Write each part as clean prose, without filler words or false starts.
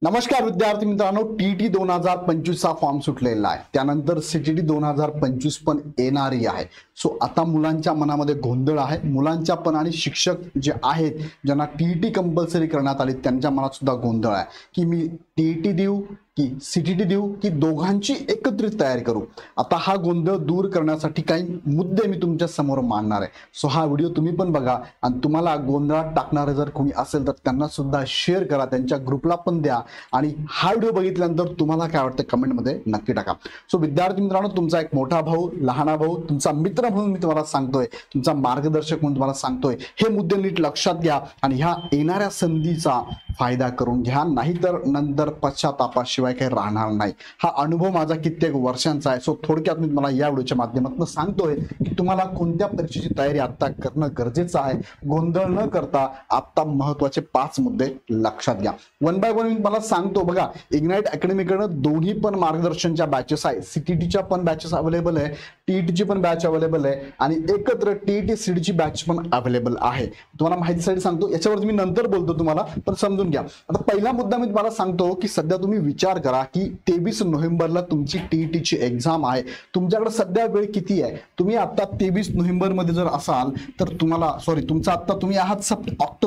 नमस्कार विद्यार्थी मित्रांनो, टीटी 2025 चा फॉर्म सुटलेला आहे. त्यानंतर सीटीटी 2025 पण येणारी आहे. सो आता मुलांच्या मनामध्ये गोंधळ आहे. मुलांच्या पण आणि शिक्षक जे आहेत ज्यांना टीटी कंपल्सरी करण्यात आली त्यांच्या मनात सुद्धा गोंधळ आहे की मी टीटी देऊ की सीटीटी देऊ की दोघांची एकत्रित तयारी करू. आता हा गोंधळ दूर करण्यासाठी काही मुद्दे मी तुमच्या समोर मांडणार आहे. सो हा व्हिडिओ तुम्ही पण बघा आणि तुम्हाला गोंधळात टाकणारे जर कोणी असेल तर त्यांना सुद्धा शेअर करा, त्यांच्या ग्रुपला पण द्या आणि हा व्हिडिओ बघितल्यानंतर तुम्हाला काय वाटतं कमेंटमध्ये नक्की टाका. सो विद्यार्थी मित्रांनो, तुमचा एक मोठा भाऊ, लहाना भाऊ, तुमचा मित्र म्हणून मी तुम्हाला सांगतोय, तुमचा मार्गदर्शक म्हणून तुम्हाला सांगतोय, हे मुद्दे नीट लक्षात घ्या आणि ह्या येणाऱ्या संधीचा फायदा करून घ्या, नाहीतर नंतर पश्चातापाशिवाय काही राहणार नाही. हा अनुभव माझा कित्येक वर्षांचा आहे. सो थोडक्यात मी तुम्हाला या व्हिडिओच्या माध्यमातून सांगतोय की तुम्हाला कोणत्या परीक्षेची तयारी आता करणं गरजेचं आहे. गोंधळ न करता आता महत्त्वाचे 5 मुद्दे लक्षात घ्या. वन बाय वन मी तुम्हाला सांगतो. बघा, इग्नाइट अकॅडमीकडनं दोन्ही पण मार्गदर्शनच्या बॅचेस आहे. सीटीटीच्या पण बॅचेस अवेलेबल आहे, टीईटीची पण बॅच अवेलेबल आहे आणि एकत्र टीईटी सीटीची बॅच पण अवेलेबल आहे. तुम्हाला माहितीसाठी सांगतो, याच्यावरती मी नंतर बोलतो तुम्हाला, पण समजून घ्या. आता पहिला मुद्दा मी तुम्हाला सांगतो की सध्या तुम्ही विचार करा की 23 नोव्हेंबरला तुमची टीईटीची एक्झाम आहे. तुमच्याकडे सध्या वेळ किती आहे? तुम्ही आता 23 नोव्हेंबर मध्ये जर असाल तर तुम्हाला तुमचा आता तुम्ही आहात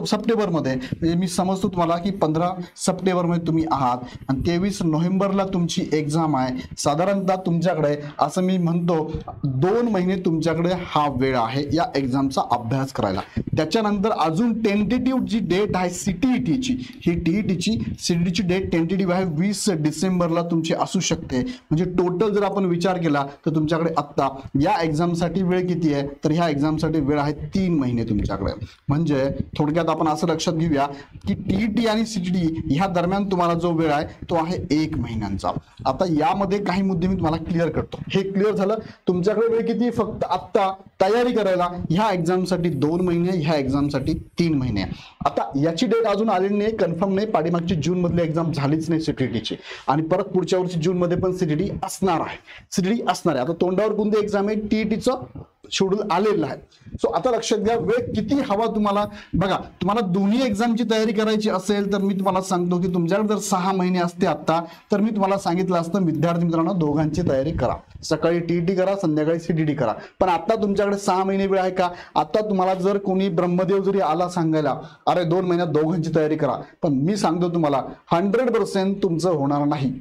सप्टेंबर मध्ये, म्हणजे मी समजतो तुम्हाला की 15 सप्टेंबर मध्ये तुम्ही आहात आणि 23 नोव्हेंबरला तुमची एक्झाम आहे. साधारणतः तुमच्याकडे असं मी म्हणतो 2 महिने तुमच्याकडे हा वेळ आहे या एक्झामचा अभ्यास करायला. त्याच्यानंतर अजून टेंटेटिव्ह जी डेट आहे सीटीईटीची, ही टीईटीची सीटीची डेट टेंटेटिव्ह आहे 20 डिसेंबरला तुमची असू शकते. म्हणजे टोटल जर आपण विचार केला तर तुमच्याकडे आता या एक्झामसाठी वेळ किती आहे? तर ह्या एक्झामसाठी वेळ आहे 3 महिने तुमच्याकडे. म्हणजे थोडक्यात आपण असं लक्षात घेऊया की टीईटी आणि सीटीटी ह्या दरम्यान तुम्हाला जो वेळ आहे तो आहे 1 महिन्यांचा. आता यामध्ये काही मुद्दे मी तुम्हाला क्लिअर करतो. हे क्लिअर झालं. तुमच्याकडे वेळ किती? फक्त आता तयारी करायला ह्या एक्झामसाठी 2 महिने, ह्या एक्झामसाठी 3 महिने. आता याची डेट अजून आलेली नाही, कन्फर्म नाही. पाठीमागची जून मधली एक्झाम झालीच नाही सीटीटीची आणि परत पुढच्या वर्षी जून मध्ये पण सीटीटी असणार आहे. सीटीटी असणार आहे. आता तोंडावर कोणती एक्झाम आहे? टीईटीचं शेड्यूल आलेलं आहे. सो आता लक्षात घ्या वेळ किती हवा तुम्हाला. बघा, तुम्हाला दोन्ही एक्झामची तयारी करायची असेल तर मी तुम्हाला सांगतो की तुमच्याकडे जर 6 महिने असते आता तर मी तुम्हाला सांगितलं असतं विद्यार्थी मित्रांनो दोघांची तयारी करा. सकाळी टीईटी करा, संध्याकाळी सीटीटी करा. पण आता तुमच्याकडे 6 महिने वेळ आहे का? आता तुम्हाला जर कोणी ब्रह्मदेव जरी आला सांगायला अरे 2 महिन्यात दोघांची तयारी करा, पण मी सांगतो तुम्हाला 100% तुमचं होणार नाही.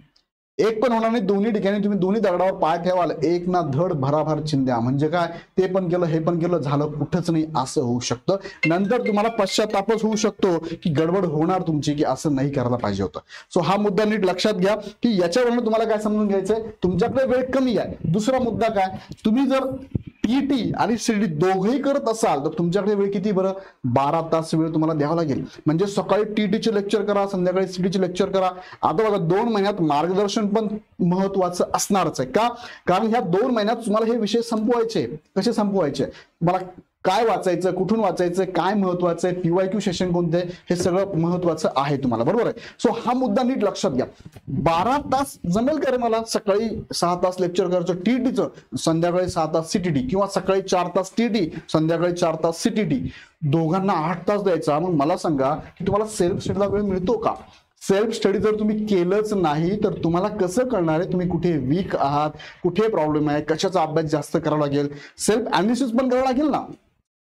एक पण होणार नाही. दोन्ही ठिकाणी तुम्ही दोन्ही दगडावर पाय ठेवाल, एक ना धड भराभर चिंध्या. म्हणजे काय, ते पण केलं हे पण केलं, झालं कुठंच नाही असं होऊ शकतं. नंतर तुम्हाला पश्चातापच होऊ शकतो की गडबड होणार तुमची की असं नाही करायला पाहिजे होतं. सो हा मुद्दा नीट लक्षात घ्या की याच्यावरून तुम्हाला काय समजून घ्यायचंय, तुमच्याकडे वेळ कमी आहे. दुसरा मुद्दा काय, तुम्ही जर टीईटी आणि सीटीटी दोघंही करत असाल तर तुमच्याकडे वेळ किती? बरं, 12 तास वेळ तुम्हाला द्यावा लागेल. म्हणजे सकाळी टीईटीचे लेक्चर करा, संध्याकाळी सीटीचे लेक्चर करा. आता बघा 2 महिन्यात मार्गदर्शन पण महत्वाचं असणारच आहे. का? कारण ह्या 2 महिन्यात तुम्हाला हे विषय संपवायचे. कसे संपवायचे? मला काय वाचायचं, कुठून वाचायचं, काय महत्वाचं आहे, पीवायक्यू सेशन कोणते, हे सगळं महत्वाचं आहे तुम्हाला. बरोबर आहे. सो हा मुद्दा नीट लक्षात घ्या. 12 तास जमेल का रे मला? सकाळी 6 तास लेक्चर करायचं टीईटीचं, संध्याकाळी 6 तास सीटीटी, किंवा सकाळी 4 तास टीईटी, संध्याकाळी 4 तास सीटीटी, दोघांना 8 तास द्यायचा. मग मला सांगा की तुम्हाला सेल्फ स्टडीला वेळ मिळतो का? सेल्फ स्टडी जर तुम्ही केलंच नाही तर तुम्हाला कसं कळणार आहे तुम्ही कुठे वीक आहात, कुठे प्रॉब्लेम आहे, कशाचा अभ्यास जास्त करावा लागेल? सेल्फ अनालिसिस पण करावं लागेल ना.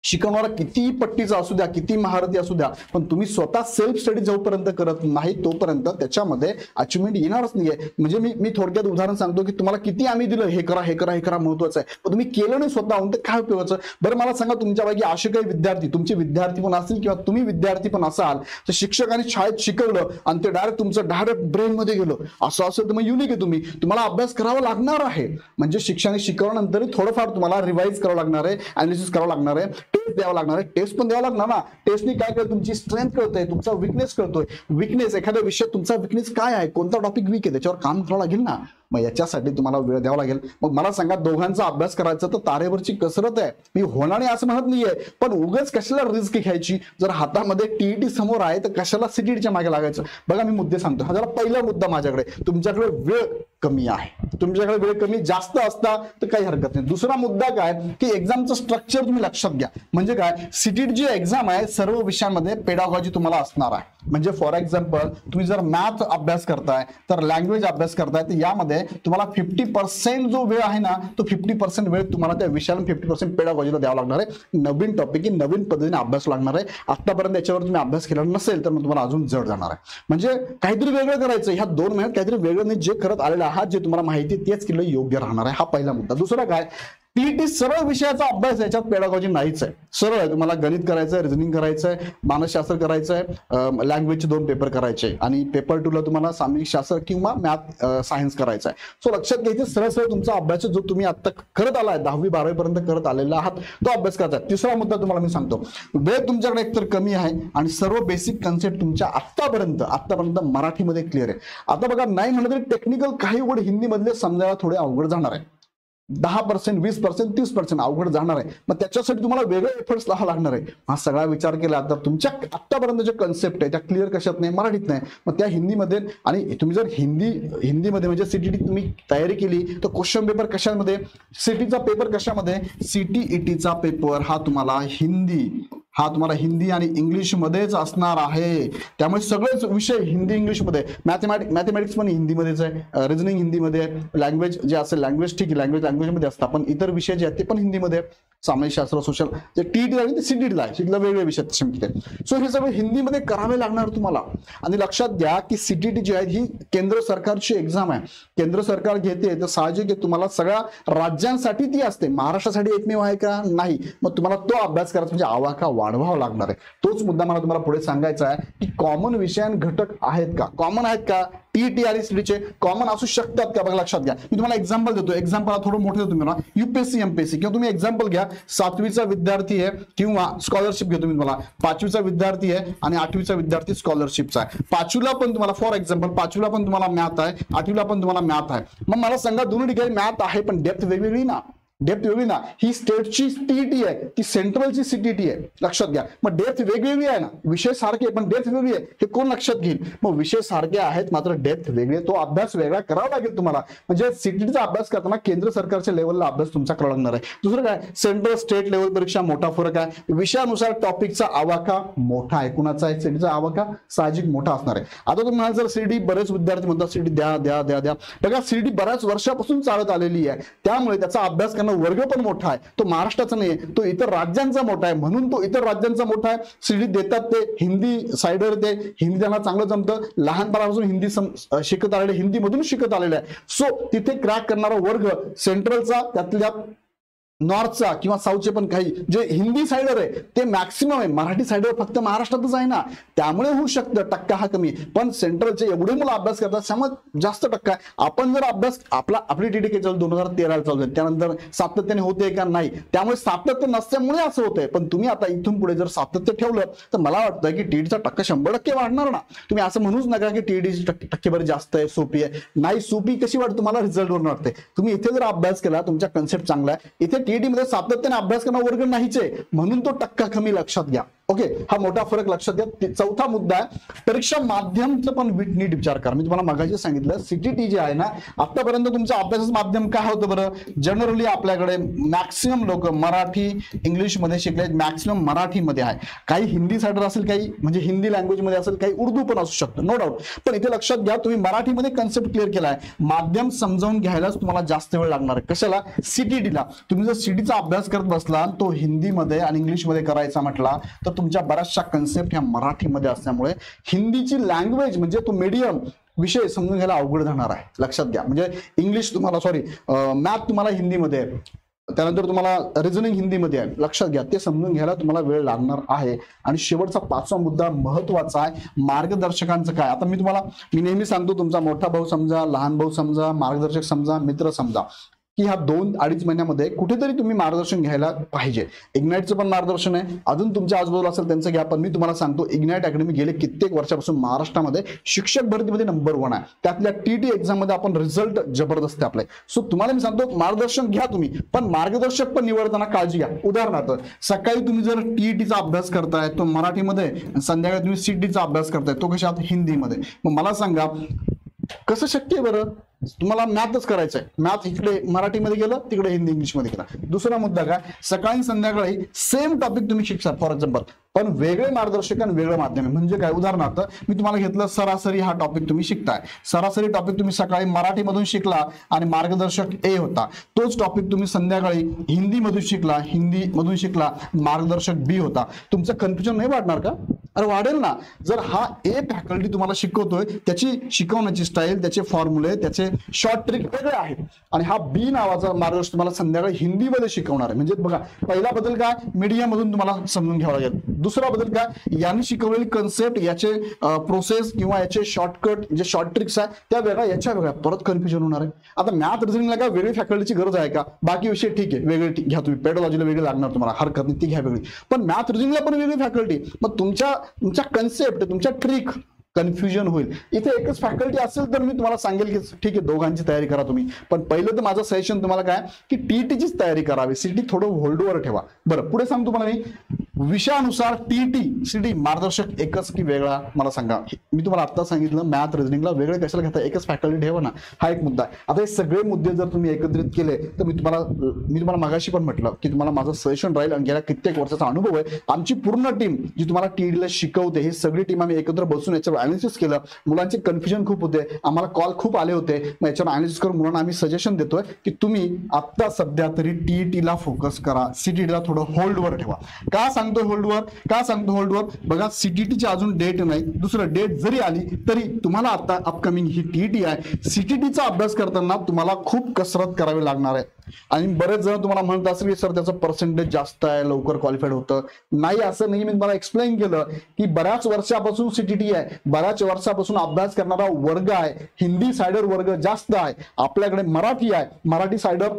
शिकवणारा किती पट्टीचा असू द्या, किती महारथी असू द्या, पण तुम्ही स्वतः सेल्फ स्टडी जोपर्यंत करत नाही तोपर्यंत त्याच्यामध्ये अचिव्हमेंट येणारच नाहीये. म्हणजे मी थोडक्यात उदाहरण सांगतो की तुम्हाला किती आम्ही दिलं, हे करा हे करा हे करा महत्वाचं आहे, पण तुम्ही केलं नाही स्वतःहून, तर काय उपयोगाचं? बरं मला सांगा, तुमच्यापैकी असे काही विद्यार्थी, तुमचे विद्यार्थी पण असतील किंवा तुम्ही विद्यार्थी पण असाल, तर शिक्षकांनी शाळेत शिकवलं आणि ते तुमचं डायरेक्ट ब्रेन मध्ये गेलं, असं असेल तर मग युनिक आहे. तुम्हाला अभ्यास करावा लागणार आहे. म्हणजे शिक्षकांनी शिकवल्यानंतर थोडंफार तुम्हाला रिवाइज करावं लागणार आहे, अनालिसिस करावं लागणार आहे, टेस्ट द्यावं लागणार आहे. टेस्ट पण द्यावं लागणार ना. टेस्टनी काय कळतं? तुमची स्ट्रेंथ कळतंय, तुमचा विकनेस कळतोय. विकनेस, एखाद्या विषयात तुमचा विकनेस काय आहे, कोणता टॉपिक वीक आहे, त्याच्यावर काम करावं लागेल ना. मग याच्यासाठी तुम्हाला वेळ द्यावा लागेल. मग मला सांगा, दोघांचा अभ्यास करायचा तर तारेवरची कसरत आहे. मी होणार नाही असं म्हणत नाहीये, पण उगाच कशाला रिस्क घ्यायची. जर हातामध्ये टीईटी समोर आहे तर कशाला सीटीटीच्या मागे लागायचं. बघा मी मुद्दे सांगतो. हा जरा पहिला मुद्दा माझ्याकडे, तुमच्याकडे वेळ कमी आहे. तुमच्याकडे वेळ कमी जास्त असता तर काही हरकत नाही. दुसरा मुद्दा काय की एक्झामचं स्ट्रक्चर तुम्ही लक्षात घ्या. म्हणजे काय, सीटीटी जी एक्झाम आहे सर्व विषयांमध्ये पेडागॉजी तुम्हाला असणार आहे. म्हणजे फॉर एक्झाम्पल तुम्ही जर मॅथ अभ्यास करताय तर लँग्वेज अभ्यास करताय तर यामध्ये तुम्हाला 50% जो वेळ आहे ना तो 50% वेळ तुम्हाला त्या विषयाला 50% पेडागॉजीला द्यावा लागणार आहे. नवीन टॉपिक की नवीन पद्धतीने अभ्यास लागणार आहे. आतापर्यंत याच्यावर तुम्ही अभ्यास केला नसेल तर मग तुम्हाला अजून जड जाणार आहे. म्हणजे काहीतरी वेगळं करायचं. ह्या 2 महिन्यात काहीतरी वेगळं नाही. जे करत आलेलं आहात, जे तुम्हाला माहिती तेच केलं योग्य राहणार आहे. हा पहिला मुद्दा. दुसरा काय, टीईटी सरळ विषयाचा अभ्यास, याच्यात पेडागॉजी नाहीच आहे. सरळ आहे. तुम्हाला गणित करायचंय, रिझनिंग करायचंय, मानसशास्त्र करायचंय, लँग्वेजचे 2 पेपर करायचे आणि पेपर 2 ला तुम्हाला सामाजिक शास्त्र किंवा मॅथ सायन्स करायचं आहे. सो लक्षात घ्यायचं, सरळ सरळ तुमचा अभ्यास जो तुम्ही आता करत आलाय 10वी 12वी पर्यंत करत आलेला आहात तो अभ्यास करायचा. तिसरा मुद्दा तुम्हाला मी सांगतो, वेळ तुमच्याकडे एकतर कमी आहे आणि सर्व बेसिक कन्सेप्ट तुमच्या आतापर्यंत मराठीमध्ये क्लिअर आहे. आता बघा, नाही म्हणलं तरी टेक्निकल काही वर्ड हिंदी मधले समजायला थोडे अवघड जाणार आहे. 10%, 20%, 30% अवघड जाणार आहे. मग त्याच्यासाठी तुम्हाला वेगळे एफर्ट्स लावा लागणार आहे. हा सगळा विचार केला तर तुमच्या आतापर्यंत जे कन्सेप्ट आहे त्या क्लिअर कशात नाही, मराठीत नाही. मग त्या हिंदीमध्ये, आणि तुम्ही जर हिंदीमध्ये म्हणजे सीटीटी तुम्ही तयारी केली तर क्वेश्चन पेपर कशामध्ये, सीटीचा पेपर कशामध्ये, सीटीईटीचा पेपर हा तुम्हाला हिंदी आणि इंग्लिश मध्येच असणार आहे. त्यामुळे सगळेच विषय हिंदी इंग्लिश मध्ये, मॅथमॅटिक्स पण हिंदीमध्येच आहे, रिझनिंग हिंदीमध्ये, लँग्वेज जे असेल लँग्वेज ठीक आहे, लँग्वेज मध्ये असतात, पण इतर विषय जे आहेत ते पण हिंदीमध्ये, सामाजिक शास्त्र, सोशल, जे टीईटी आहे ते सीटीटीला आहे, सीटीला वेगळे विषय आहेत. सो हे सगळं हिंदीमध्ये करावे लागणार तुम्हाला. आणि लक्षात घ्या की सीटीटी जी आहे ही केंद्र सरकारची एक्झाम आहे. केंद्र सरकार घेते तर साहजिक आहे तुम्हाला सगळ्या राज्यांसाठी ती असते. महाराष्ट्रासाठी एकमेव आहे का, नाही. मग तुम्हाला तो अभ्यास करायचा म्हणजे आवाका वाढवावा लागणार आहे. तोच मुद्दा मला तुम्हाला पुढे सांगायचा आहे की कॉमन विषयां घटक आहेत का, कॉमन आहेत का, टीईटी आणि सीटीचे कॉमन असू शकतात का. बघा लक्षात घ्या, मी तुम्हाला एक्झाम्पल देतो. एक्झाम्पल थोडं मोठं देतो तुम्हाला. युपीएससी एमपीएससी किंवा तुम्ही एक्झाम्पल घ्या, 7वीचा विद्यार्थी आहे किंवा स्कॉलरशिप घेतो मी तुम्हाला, 5वीचा विद्यार्थी आहे आणि 8वीचा विद्यार्थी स्कॉलरशिपचा आहे. 5वीला पण तुम्हाला फॉर एक्झाम्पल 5वीला पण तुम्हाला मॅथ आहे, 8वीला पण तुम्हाला मॅथ आहे. मग मला सांगा, दोन्ही ठिकाणी मॅथ आहे पण डेप्थ वेगवेगळी ना, ही स्टेटची टीईटी आहे, ती सेंट्रलची सीटीटी आहे. लक्षात घ्या. मग डेप्थ वेगवेगळी आहे ना, विषय सारखे पण डेप्थ वेगळी आहे, हे कोण लक्षात घेईल. मग विषय सारखे आहेत मात्र डेप्थ वेगळे, तो अभ्यास वेगळा करावा लागेल तुम्हाला. म्हणजे सीटीटीचा अभ्यास करताना केंद्र सरकारच्या लेवलला अभ्यास तुमचा करावा लागणार आहे. दुसरं काय, सेंट्रल स्टेट लेवल परीक्षा मोठा फरक आहे. विषयानुसार टॉपिकचा आवाका मोठा आहे. कुणाचा आहे, सीटीचा आवाका साहजिक मोठा असणार आहे. आता तुम्ही म्हणाल जर सीटी, बरेच विद्यार्थी म्हणतात सीटी द्या द्या द्या द्या. बघा सीटी बऱ्याच वर्षापासून चालत आलेली आहे, त्यामुळे त्याचा अभ्यास वर्ग पण मोठा आहे. तो महाराष्ट्राचा नाही, तो इतर राज्यांचा मोठा आहे, म्हणून तो इतर राज्यांचा मोठा आहे. सीडी देतात ते हिंदी साइडर, ते हिंदी त्यांना चांगलं जमतं, लहानपणापासून हिंदी शिकत आलेले, हिंदी मधून शिकत आलेले आहे. सो तिथे क्रॅक करणारा वर्ग सेंट्रलचा, त्यातल्या नॉर्थचा किंवा साऊथचे पण काही जे हिंदी साइडर आहे ते मॅक्सिमम आहे. मराठी साइडर फक्त महाराष्ट्रातच आहे ना, त्यामुळे होऊ शकतं टक्का हा कमी. पण सेंट्रलचे एवढे मुलं अभ्यास करतात त्यामुळे जास्त टक्का आहे. आपण जर अभ्यास आपली टीटी चालू 2013 चालू आहे, त्यानंतर सातत्याने होते का नाही, त्यामुळे सातत्य नसल्यामुळे असं होतंय. पण तुम्ही आता इथून पुढे जर सातत्य ठेवलं तर मला वाटतं की टीटीचा टक्का 100% वाढणार ना. तुम्ही असं म्हणूच नका की टीटीची टक्केवारी जास्त आहे, सोपी आहे. नाही, सोपी कशी वाटते तुम्हाला, रिझल्टवर वाटते. तुम्ही इथे जर अभ्यास केला, तुमचा कन्सेप्ट चांगला आहे, इथे टीईटी मध्ये सातत्याने अभ्यास करणं वर्ग नाहीच आहे, म्हणून तो टक्का कमी. लक्षात घ्या. ओके, हा मोठा फरक लक्षात घ्या. चौथा मुद्दा आहे, परीक्षा माध्यमचं पण नीट विचार करा. मी तुम्हाला मगाशी सांगितलं सीटीटी जे आहे ना, आतापर्यंत तुमचं अभ्यासाचं माध्यम काय होतं बरं. जनरली आपल्याकडे मॅक्सिमम लोक मराठी इंग्लिश मध्ये शिकले, मॅक्सिमम मराठीमध्ये आहे. काही हिंदी साइडर असेल, काही म्हणजे हिंदी लँग्वेज मध्ये असेल, काही उर्दू पण असू शकतं, नो डाऊट. पण इथे लक्षात घ्या, तुम्ही मराठीमध्ये कन्सेप्ट क्लिअर केलाय, माध्यम समजावून घ्यायलाच तुम्हाला जास्त वेळ लागणार आहे. कशाला, सीटीटीला. तुम्ही जर सीटीचा अभ्यास करत बसला, तो हिंदीमध्ये आणि इंग्लिशमध्ये करायचा म्हटला तर तुमच्या बऱ्याचशा कन्सेप्ट ह्या मराठीमध्ये असल्यामुळे हिंदीची लँग्वेज म्हणजे तो मीडियम विषय समजून घ्यायला अवघड जाणार आहे. लक्षात घ्या. म्हणजे इंग्लिश तुम्हाला मॅथ तुम्हाला हिंदीमध्ये, त्यानंतर तुम्हाला रिझनिंग हिंदीमध्ये आहे. लक्षात घ्या, ते समजून घ्यायला तुम्हाला वेळ लागणार आहे. आणि शेवटचा 5वा मुद्दा महत्वाचा आहे, मार्गदर्शकांचं काय. आता मी नेहमी सांगतो, तुमचा मोठा भाऊ समजा, लहान भाऊ समजा, मार्गदर्शक समजा, मित्र समजा. की ह्या 2-2.5 महिन्यामध्ये कुठेतरी तुम्ही मार्गदर्शन घ्यायला पाहिजे. इग्नाइटचं पण मार्गदर्शन आहे, अजून तुमच्या आजूबाजूला असेल त्यांचं घ्या. पण मी तुम्हाला सांगतो, इग्नाइट अकॅडमी गेले कित्येक वर्षापासून महाराष्ट्रामध्ये शिक्षक भरतीमध्ये नंबर 1 आहे. त्यातल्या टीटी एक्झाम मध्ये आपण रिझल्ट जबरदस्त आपले. सो तुम्हाला मी सांगतो, मार्गदर्शन घ्या तुम्ही, पण मार्गदर्शक पण निवडताना काळजी घ्या. उदाहरणार्थ, सकाळी तुम्ही जर टीईटीचा अभ्यास करताय तो मराठीमध्ये, संध्याकाळी तुम्ही सीटीचा अभ्यास करताय तो कशात, हिंदीमध्ये. मग मला सांगा कसं शक्य आहे बरं? तुम्हाला मॅथच करायचंय, मॅथ इकडे मराठीमध्ये गेलं, तिकडे हिंदी इंग्लिशमध्ये गेला. दुसरा मुद्दा काय, सकाळी संध्याकाळी सेम टॉपिक तुम्ही शिकता फॉर एक्झाम्पल, पण वेगळे मार्गदर्शक आणि वेगळं माध्यम आहे. म्हणजे काय, उदाहरणार्थ मी तुम्हाला घेतलं सरासरी हा टॉपिक तुम्ही शिकताय. सरासरी टॉपिक तुम्ही सकाळी मराठीमधून शिकला आणि मार्गदर्शक ए होता. तोच टॉपिक तुम्ही संध्याकाळी हिंदीमधून शिकला, हिंदीमधून शिकला, मार्गदर्शक बी होता. तुमचं कन्फ्युजन नाही वाढणार का? अरे वाढेल ना. जर हा ए फॅकल्टी तुम्हाला शिकवतोय, त्याची शिकवण्याची स्टाईल, त्याचे फॉर्म्युले, त्याचे शॉर्ट ट्रिक वेगळे आहेत, आणि हा बी नावाचा मार्गदर्शक तुम्हाला संध्याकाळी हिंदीमध्ये शिकवणार आहे. म्हणजे बघा, पहिला बदल काय, मीडिया मधून तुम्हाला समजून घ्यावा लागेल. दुसरा बदल काय, यांनी शिकवलेली कन्सेप्ट, याचे प्रोसेस किंवा याचे शॉर्टकट जे शॉर्ट ट्रिक्स आहे त्या वेगळ्या, याच्या वेगळ्या, परत कन्फ्युजन होणार आहे. आता मॅथ रिझनिंगला काय वेगळी फॅकल्टीची गरज आहे का? बाकी विषय ठीक आहे, वेगळे घ्या तुम्ही. पेडोलॉजीला वेगळी लागणार तुम्हाला, हरकत नाही, ती घ्या वेगळी. पण मॅथ रिझनिंगला पण वेगळी फॅकल्टी. मग तुमच्या कन्सेप्ट, तुमच्या ट्रिक कन्फ्युजन होईल. इथे एकच फॅकल्टी असेल तर मी तुम्हाला सांगेल की ठीक आहे, दोघांची तयारी करा तुम्ही. पण पहिलं तर माझं सजेशन तुम्हाला काय, की टीईटीचीच तयारी करावी. सीटी थोडं होल्डवर ठेवा. बरं, पुढे सांगतो तुम्हाला मी, विषयानुसार टीईटी सीटी मार्गदर्शक एकच की वेगळा, मला सांगा. मी तुम्हाला आता सांगितलं, मॅथ रिझनिंगला वेगळे कशाला घेता, एकच फॅकल्टी ठेवा ना. हा एक मुद्दा आहे. आता हे सगळे मुद्दे जर तुम्ही एकत्रित केले तर मी तुम्हाला मागाशी पण म्हटलं की तुम्हाला माझं सजेशन राहील, आणि गेल्या कित्येक वर्षाचा अनुभव आहे. आमची पूर्ण टीम जी तुम्हाला टीईटीला शिकवते, ही सगळी टीम आम्ही एकत्र बसून याच्यावर अनालिसिस केलं. मुलांचे कन्फ्युजन खूप होते, आम्हाला कॉल खूप आले होते. मग याच्यावर अनालिसिस करून मुलांना आम्ही सजेशन देतोय की तुम्ही आता सध्या तरी टीईटीला फोकस करा, सीटीटीला थोडं होल्डवर ठेवा. का सांगतोय होल्डवर? का सांगतो होल्डवर? बघा, सीटीटीची अजून डेट नाही. दुसरं, डेट जरी आली तरी तुम्हाला आता अपकमिंग ही टीईटी आहे. सीटीटीचा अभ्यास करताना तुम्हाला खूप कसरत करावी लागणार आहे. आणि बरेच जण तुम्हाला म्हणत असेल की सर त्याचं पर्सेंटेज जास्त आहे, लवकर क्वालिफाईड होतं. नाही, असं नाही. मी तुम्हाला एक्सप्लेन केलं की बऱ्याच वर्षापासून सीटीटी आहे, बऱ्याच वर्षापासून अभ्यास करणारा वर्ग आहे. हिंदी सायडर वर्ग जास्त आहे, आपल्याकडे मराठी आहे. मराठी सायडर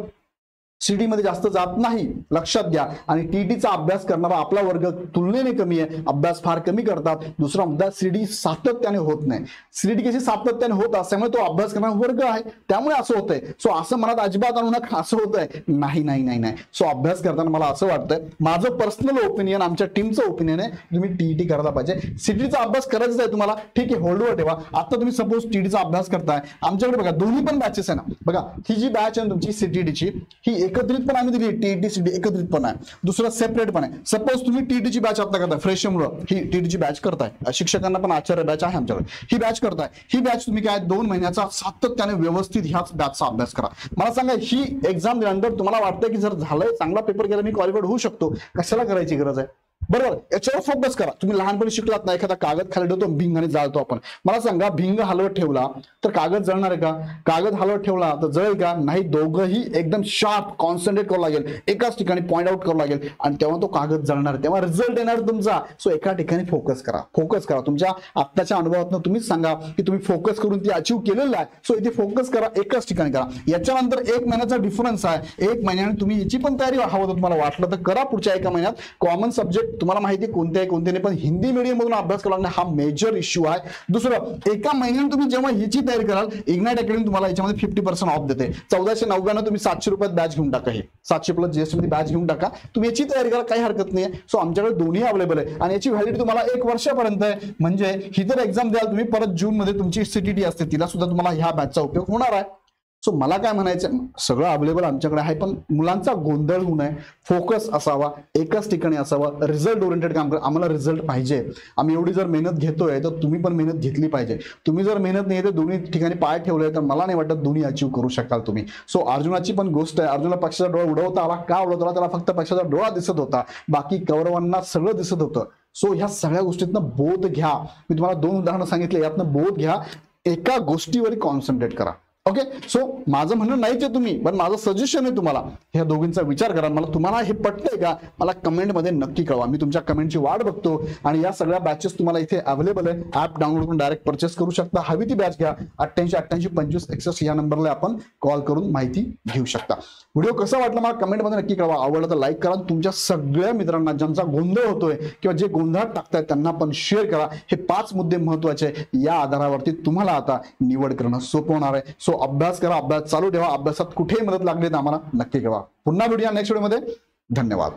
सीटी मध्ये जास्त जात नाही, लक्षात घ्या. आणि टीटीचा अभ्यास करणारा आपला वर्ग तुलनेने कमी आहे, अभ्यास फार कमी करतात. दुसरा मुद्दा, सीडी सातत्याने होत नाही. सीडी कशी सातत्याने होत असल्यामुळे तो अभ्यास करणारा वर्ग आहे, त्यामुळे असं होतंय. सो असं मनात अजिबात आणू नका असं होतंय, नाही नाही नाही नाही. सो अभ्यास करताना मला असं वाटतंय, माझं पर्सनल ओपिनियन, आमच्या टीमचं ओपिनियन आहे, तुम्ही टीईटी करायला पाहिजे. सीटीचा अभ्यास करायचा आहे तुम्हाला, ठीक आहे, होल्डवर ठेवा. आता तुम्ही सपोज टीईटीचा अभ्यास करताय, आमच्याकडे बघा दोन्ही पण बॅचेस आहे ना. बघा, ही जी बॅच आहे तुमची सीटीटीची, ही एकत्रित पण आम्ही दिली, टीईटी सीटी एकत्रित पण आहे, दुसरा सेपरेट पण आहे. सपोज तुम्ही टीईटीची बॅच आता करताय, फ्रेशमुळे ही टीईटीची बॅच करताय, शिक्षकांना पण आचार्य बॅच आहे आमच्याकडे, ही बॅच करताय. ही बॅच तुम्ही काय 2 महिन्याचा सातत्याने व्यवस्थित ह्याच बॅचचा अभ्यास करा. मला सांगा, ही एक्झाम दिल्यानंतर तुम्हाला वाटतं की जर झालंय, चांगला पेपर केला, मी क्वालिफाईड होऊ शकतो, कशाला करायची गरज आहे? बरोबर, याच्यावर फोकस करा. तुम्ही लहानपणी शिकलात ना, एखादा कागद खाली ठेवतो, भिंग आणि जाळतो आपण. मला सांगा, भिंग हलवत ठेवला तर कागद जळणार आहे का? कागद हलवत ठेवला तर जळेल का? नाही. दोघंही एकदम शार्प कॉन्सन्ट्रेट करावं लागेल, एकाच ठिकाणी पॉईंट आउट करावं लागेल, आणि तेव्हा तो कागद जळणार, तेव्हा रिझल्ट येणार तुमचा. सो एका ठिकाणी फोकस करा, फोकस करा. तुमच्या आत्ताच्या अनुभवातून तुम्हीच सांगा की तुम्ही फोकस करून ती अचीव्ह केलेलं आहे. सो इथे फोकस करा, एकाच ठिकाणी करा. याच्यानंतर 1 महिन्याचा डिफरन्स आहे. 1 महिन्याने तुम्ही याची पण तयारी हवं तर तुम्हाला वाटलं तर करा. पुढच्या 1 महिन्यात कॉमन सब्जेक्ट तुम्हाला माहिती कोणते नाही, पण हिंदी मीडियम मधून अभ्यास करायला हा मेजर इश्यू आहे. दुसरं, 1 महिन्याने तुम्ही जेव्हा ह्याची तयारी कराल, इग्नाइट अकॅडमी तुम्हाला याच्यामध्ये 50% ऑफ देते. 1499 तुम्ही 700 रुपयात बॅच घेऊन टाका. हे 700 प्लस जीएसटी मध्ये बॅच घेऊन टाका. तुम्ही याची तयारी करा, काही हरकत नाही. सो आमच्याकडे दोन्ही अवेलेबल आहे, आणि याची व्हॅलिडिटी तुम्हाला 1 वर्षापर्यंत आहे. म्हणजे ही जर एक्झाम द्याल तुम्ही, परत जून मध्ये तुमची सीटीटी असते, तिला सुद्धा तुम्हाला ह्या बॅचचा उपयोग होणार आहे. सो मला काय म्हणायचं, सगळं अवेलेबल आमच्याकडे आहे, पण मुलांचा गोंधळ होऊ नये, फोकस असावा, एकाच ठिकाणी असावा, रिझल्ट ओरिएंटेड काम करा. आम्हाला रिझल्ट पाहिजे. आम्ही एवढी जर मेहनत घेतोय तर तुम्ही पण मेहनत घेतली पाहिजे. तुम्ही जर मेहनत नाही तर दोन्ही ठिकाणी पाय ठेवले तर मला नाही वाटत दोन्ही अचीव्ह करू शकाल तुम्ही. सो अर्जुनाची पण गोष्ट आहे, अर्जुनला पक्षाचा डोळा उडवता आला. का उडवता आला? त्याला फक्त पक्षाचा डोळा दिसत होता, बाकी कौरवांना सगळं दिसत होतं. सो ह्या सगळ्या गोष्टीतनं बोध घ्या. मी तुम्हाला 2 उदाहरणं सांगितले, यातनं बोध घ्या, एका गोष्टीवर कॉन्सन्ट्रेट करा. ओके, सो माझं म्हणणं नाहीच आहे तुम्ही, पण माझं सजेशन आहे तुम्हाला, ह्या दोघींचा विचार करा. मला तुम्हाला हे पटतंय का मला कमेंटमध्ये नक्की कळवा. मी तुमच्या कमेंटची वाट बघतो. आणि या सगळ्या बॅचेस तुम्हाला इथे अवेलेबल आहे. ऍप डाउनलोड करून डायरेक्ट परचेस करू शकता. हवी ती बॅच घ्या. 88-88-25 या नंबरला आपण कॉल करून माहिती घेऊ शकता. व्हिडिओ कसा वाटला मला कमेंटमध्ये नक्की कळवा. आवडलं तर लाईक करा. तुमच्या सगळ्या मित्रांना ज्यांचा गोंधळ होतोय किंवा जे गोंधळात टाकतायत त्यांना पण शेअर करा. हे 5 मुद्दे महत्वाचे आहे. या आधारावरती तुम्हाला आता निवड करणं सोपं होणार आहे. सो अभ्यास करा, अभ्यास चालू ठेवा. अभ्यासात कुठेही मदत लागली तर आम्हाला नक्की कळवा. पुन्हा भेटूया नेक्स्ट व्हिडिओमध्ये. धन्यवाद.